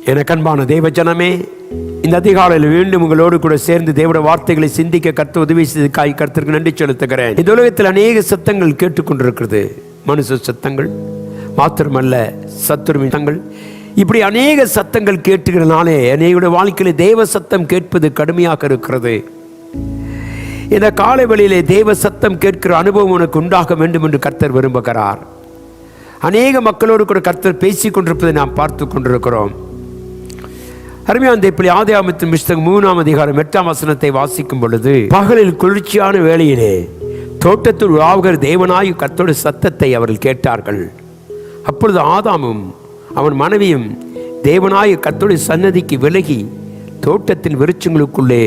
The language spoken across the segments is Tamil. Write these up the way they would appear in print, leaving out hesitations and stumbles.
எனக்கு அன்பான தேவஜனமே, இந்த அதிகாலையில் மீண்டும் உங்களோடு கூட சேர்ந்து தேவனுடைய வார்த்தைகளை சிந்திக்க கர்த்தர் உதவி செய்ததற்காக கர்த்தருக்கு நன்றி செலுத்துகிறேன். இந்த உலகத்தில் அநேக சத்தங்கள் கேட்டுக்கொண்டிருக்கிறது. மனுஷ சத்தங்கள் மாத்திரமல்ல, சத்துருவின் சத்தங்கள், இப்படி அநேக சத்தங்கள் கேட்டுக்கிறனாலே அநேக வாழ்க்கையில் தேவ சத்தம் கேட்பது கடுமையாக இருக்கிறது. இந்த காலை வேளையிலே தேவ சத்தம் கேட்கிற அனுபவம் உனக்கு உண்டாக வேண்டும் என்று கர்த்தர் விரும்புகிறார். அநேக மக்களோடு கூட கர்த்தர் பேசிக் கொண்டிருப்பதை நாம் பார்த்து கொண்டிருக்கிறோம். அருமையான இப்படி ஆதியாகமத்தின் புத்தகம் 3ஆம் அதிகாரம் 8ஆம் வசனத்தை வாசிக்கும் பொழுது, பகலில் குளிர்ச்சியான வேளையிலே தோட்டத்தில் உலாவுகிற தேவனாய் கர்த்தருடைய சத்தத்தை அவர்கள் கேட்டார்கள். அப்பொழுது ஆதாமும் அவன் மனைவியும் தேவனாய் கர்த்தருடைய சன்னதிக்கு விலகி தோட்டத்தின் விருட்சங்களுக்குள்ளே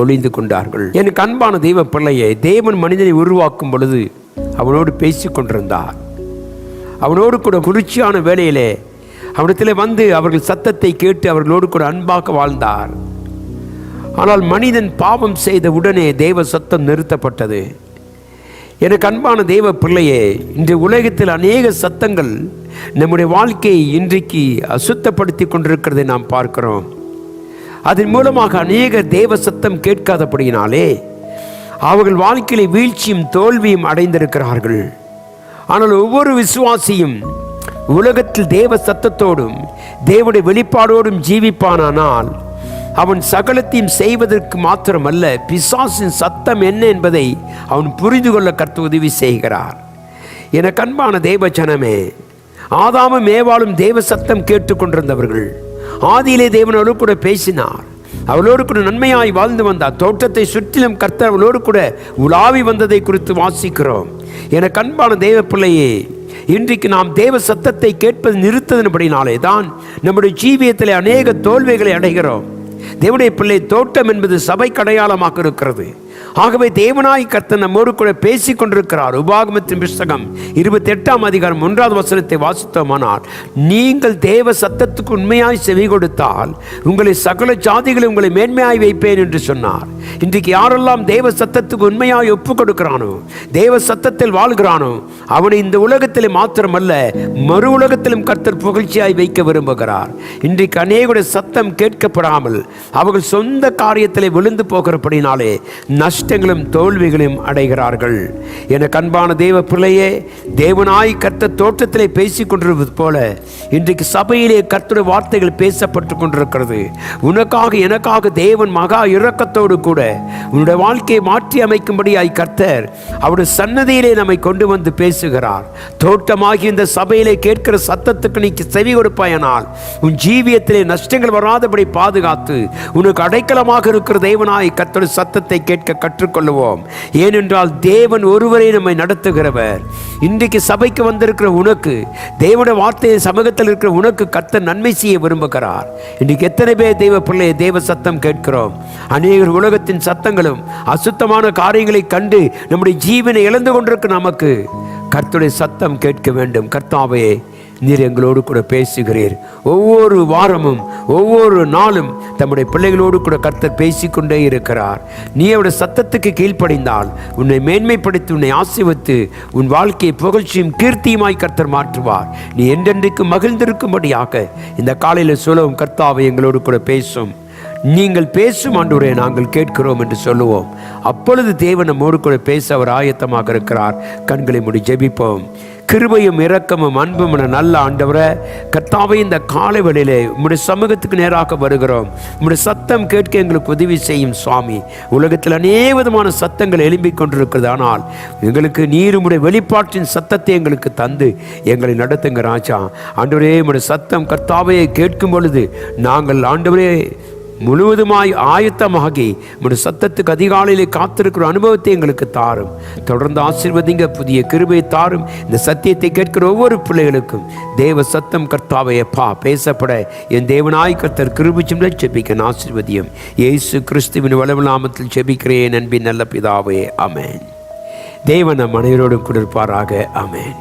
ஒளிந்து கொண்டார்கள். எனக்கு அன்பான தெய்வ பிள்ளையை, தேவன் மனிதனை உருவாக்கும் பொழுது அவனோடு பேசிக் கொண்டிருந்தார். அவனோடு கூட குளிர்ச்சியான வேளையிலே அவனிடத்தில் வந்து அவர்கள் சத்தத்தை கேட்டு அவர்களோடு கூட அன்பாக வாழ்ந்தார். ஆனால் மனிதன் பாவம் செய்த உடனே தேவ சத்தம் நிறுத்தப்பட்டது. எனக்கு அன்பான தேவ பிள்ளையே, இன்று உலகத்தில் அநேக சத்தங்கள் நம்முடைய வாழ்க்கையை இன்றைக்கு அசுத்தப்படுத்தி கொண்டிருக்கிறதை நாம் பார்க்கிறோம். அதன் மூலமாக அநேக தேவ சத்தம் கேட்காதபடியினாலே அவர்கள் வாழ்க்கையில வீழ்ச்சியும் தோல்வியும் அடைந்திருக்கிறார்கள். ஆனால் ஒவ்வொரு விசுவாசியும் உலகத்தில் தேவ சத்தத்தோடும் தேவனுடைய வெளிப்பாடோடும் ஜீவிப்பானால் அவன் சகலத்தையும் செய்வதற்கு மாத்திரமல்ல, பிசாசின் சத்தம் என்ன என்பதை அவன் புரிந்து கொள்ள கர்த்தர் உதவி செய்கிறார். எனக்கு அன்பான தேவ ஜனமே, ஆதாமும் ஏவாளும் தேவ சத்தம் கேட்டுக்கொண்டிருந்தவர்கள். ஆதியிலே தேவனோடு கூட பேசினார், அவளோடு கூட நன்மையாய் வாழ்ந்து வந்தார். தோட்டத்தை சுற்றிலும் கர்த்தர் அவளோடு கூட உலாவி வந்ததை குறித்து வாசிக்கிறோம். எனக்கு அன்பான தேவ பிள்ளையே, இன்றைக்கு நாம் தேவ சத்தத்தை கேட்பது நிறுத்ததின்படினாலே தான் நம்முடைய ஜீவியத்தில் அநேக தோல்விகளை அடைகிறோம். தேவனுடைய பிள்ளை, தோட்டம் என்பது சபைக்கு அடையாளமாக இருக்கிறது. ஆகவே தேவனாய் கர்த்தர் நம்மோடு கூட பேசிக் கொண்டிருக்கிறார். உபாகமத்தின் புத்தகம் 28ஆம் அதிகாரம் 1ஆவது வசனத்தை வாசித்தோமானால், நீங்கள் தேவ சத்தத்துக்கு உண்மையாய் செவி கொடுத்தால் உங்களை சகல ஜாதிகளை உங்களை மேன்மையாய் வைப்பேன் என்று சொன்னார். இன்றைக்கு யாரெல்லாம் தேவ சத்தத்துக்கு உண்மையாய் ஒப்பு கொடுக்கிறானோ, தேவ சத்தத்தில் வாழ்கிறானோ, அவனை இந்த உலகத்திலே மாத்திரமல்ல மறு உலகத்திலும் கர்த்தர் புகழ்ச்சியாய் வைக்க விரும்புகிறார். இன்றைக்கு அநேகருடைய சத்தம் கேட்கப்படாமல் அவர்கள் சொந்த காரியத்திலே விழுந்து போகிறபடினாலே நஷ்டங்களும் தோல்விகளையும் அடைகிறார்கள். எனக்கு அன்பான தேவ பிள்ளையே, தேவனாய் கர்த்தர் தோட்டத்திலே பேசிக் கொண்டிருப்பது போல இன்றைக்கு சபையிலே கர்த்தருடைய வார்த்தைகள் பேசப்பட்டு கொண்டிருக்கிறது. உனக்காக எனக்காக தேவன் மகா இரக்கத்தோடு கூட உன்னுடைய வாழ்க்கையை மாற்றி அமைக்கும்படியாய் கர்த்தர் அவருடைய சன்னதியிலே நம்மை கொண்டு வந்து பேசுகிறார். தோட்டமாகி இந்த சபையிலே கேட்கிற சத்தத்துக்கு நீ செவி கொடுப்பாயனால் உன் ஜீவியத்திலே நஷ்டங்கள் வராதபடி பாதுகாத்து உனக்கு அடைக்கலமாக இருக்கிற தேவனாய் கர்த்தருடைய சத்தத்தை கேட்க கற்றுக்கொள்ளுவோம். ஏனென்றால் தேவன் ஒருவரே நம்மை நடத்துகிறவர். இன்றைக்கு சபைக்கு வந்திருக்கிற உனக்கு, தேவனுடைய வார்த்தையை சமூகத்தில் இருக்கிற உனக்கு கர்த்தர் நன்மை செய்ய விரும்புகிறார். இன்றைக்கு எத்தனை பேர் தெய்வ பிள்ளையை தேவ சத்தம் கேட்கிறோம்? அநேகர் உலகத்தின் சத்தங்களும் அசுத்தமான காரியங்களை கண்டு நம்முடைய ஜீவனை இழந்து கொண்டிருக்க நமக்கு கர்த்தருடைய சத்தம் கேட்க வேண்டும். கர்த்தாவே, நீர் எங்களோடு கூட பேசுகிறீர். ஒவ்வொரு வாரமும் ஒவ்வொரு நாளும் தம்முடைய பிள்ளைகளோடு கூட கர்த்தர் பேசிக்கொண்டே இருக்கிறார். நீ அவருடைய சத்தத்துக்கு கீழ்ப்படிந்தால் உன்னை மேன்மைப்படுத்தி உன்னை ஆசீர்வதித்து உன் வாழ்க்கையை புகழ்ச்சியும் கீர்த்தியுமாய் கர்த்தர் மாற்றுவார். நீ என்றென்றைக்கு மகிழ்ந்திருக்கும்படியாக இந்த காலையில் சொல்லவும், கர்த்தாவை எங்களோடு கூட பேசும், நீங்கள் பேசும் ஆண்டவரே நாங்கள் கேட்கிறோம் என்று சொல்லுவோம். அப்பொழுது தேவன் நம்மோடு கூட பேச அவர் ஆயத்தமாக இருக்கிறார். கண்களை மூடி ஜெபிப்போம். கிருபையும் இரக்கமும் அன்பும் நல்ல ஆண்டவரே, கர்த்தாவே, இந்த காலை வேளையிலே உம்முடைய சமூகத்துக்கு நேராக வருகிறோம். உம்முடைய சத்தம் கேட்க எங்களுக்கு உதவி செய்யும் சுவாமி. உலகத்தில் அநேக விதமான சத்தங்கள் எழும்பிக் கொண்டிருக்கிறது. ஆனால் எங்களுக்கு நீர் உம்முடைய வெளிப்பாட்டின் சத்தத்தை எங்களுக்கு தந்து எங்களை நடத்துங்க ராஜா. ஆண்டவரே, உம்முடைய சத்தம் கர்த்தாவே கேட்கும் பொழுது நாங்கள் ஆண்டவரே முழுவதுமாய் ஆயத்தமாகி உம்முடைய சத்தத்துக்கு அதிகாலையிலே காத்திருக்கிற அனுபவத்தை எங்களுக்கு தாரும். தொடர்ந்து ஆசீர்வதிங்க, புதிய கிருபையை தாரும். இந்த சத்தியத்தை கேட்கிற ஒவ்வொரு பிள்ளைகளுக்கும் தேவ சத்தம் கர்த்தாவே அப்பா பேசப்பட என் தேவனாய் கர்த்தர் கிருபையும் ஜெபிக்க ஆசீர்வதியும். இயேசு கிறிஸ்துவின் வல்லமையுள்ள நாமத்தில் ஜெபிக்கிறேன் அன்பின் நல்ல பிதாவே, ஆமென். தேவன் நம் அனைவரோடும் கூட இருப்பாராக. ஆமென்.